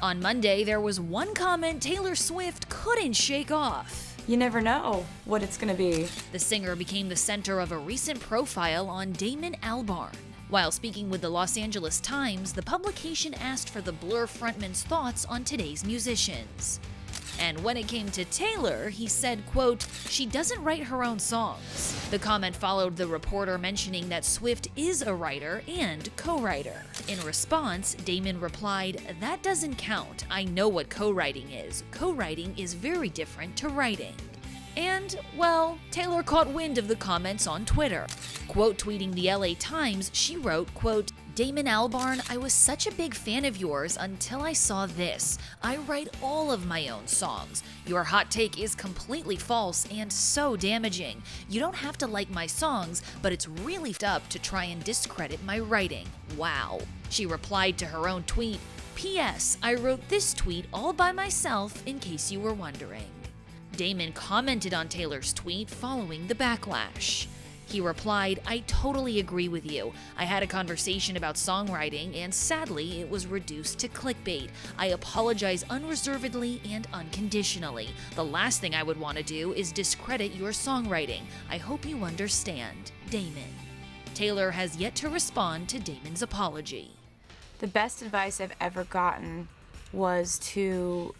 On Monday, there was one comment Taylor Swift couldn't shake off. You never know what it's gonna be. The singer became the center of a recent profile on Damon Albarn. While speaking with the Los Angeles Times, the publication asked for the Blur frontman's thoughts on today's musicians. And when it came to Taylor, he said, quote, "She doesn't write her own songs." The comment followed the reporter mentioning that Swift is a writer and co-writer. In response, Damon replied, "That doesn't count. I know what co-writing is. Co-writing is very different to writing." And, well, Taylor caught wind of the comments on Twitter. Quote tweeting the LA Times, she wrote, quote, "Damon Albarn, I was such a big fan of yours until I saw this. I write all of my own songs. Your hot take is completely false and so damaging. You don't have to like my songs, but it's really up to try and discredit my writing. Wow." She replied to her own tweet, "P.S. I wrote this tweet all by myself in case you were wondering." Damon commented on Taylor's tweet following the backlash. He replied, "I totally agree with you. I had a conversation about songwriting and sadly it was reduced to clickbait. I apologize unreservedly and unconditionally. The last thing I would want to do is discredit your songwriting. I hope you understand. Damon." Taylor has yet to respond to Damon's apology. The best advice I've ever gotten was to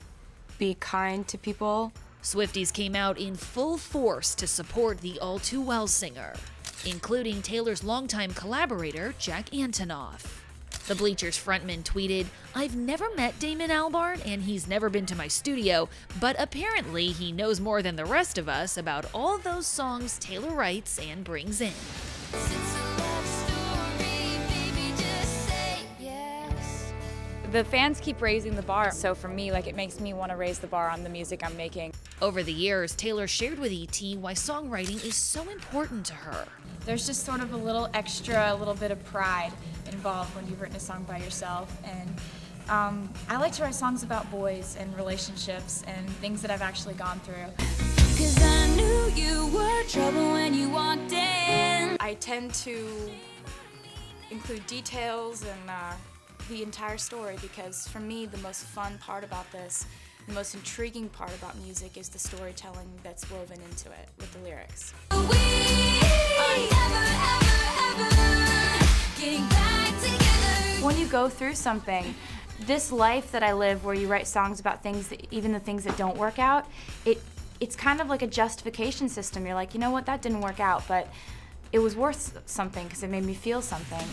be kind to people. Swifties came out in full force to support the All Too Well singer, including Taylor's longtime collaborator, Jack Antonoff. The Bleachers frontman tweeted, "I've never met Damon Albarn and he's never been to my studio, but apparently he knows more than the rest of us about all those songs Taylor writes and brings in." The fans keep raising the bar, so for me, it makes me want to raise the bar on the music I'm making. Over the years, Taylor shared with ET why songwriting is so important to her. There's just sort of a little bit of pride involved when you've written a song by yourself, and I like to write songs about boys and relationships and things that I've actually gone through. 'Cause I knew you were trouble when you walked in. I tend to include details and the entire story because for me the most fun part about this, the most intriguing part about music is the storytelling that's woven into it with the lyrics. When you go through something, this life that I live where you write songs about things, even the things that don't work out, it's kind of like a justification system. You're like, you know what, that didn't work out, but it was worth something because it made me feel something.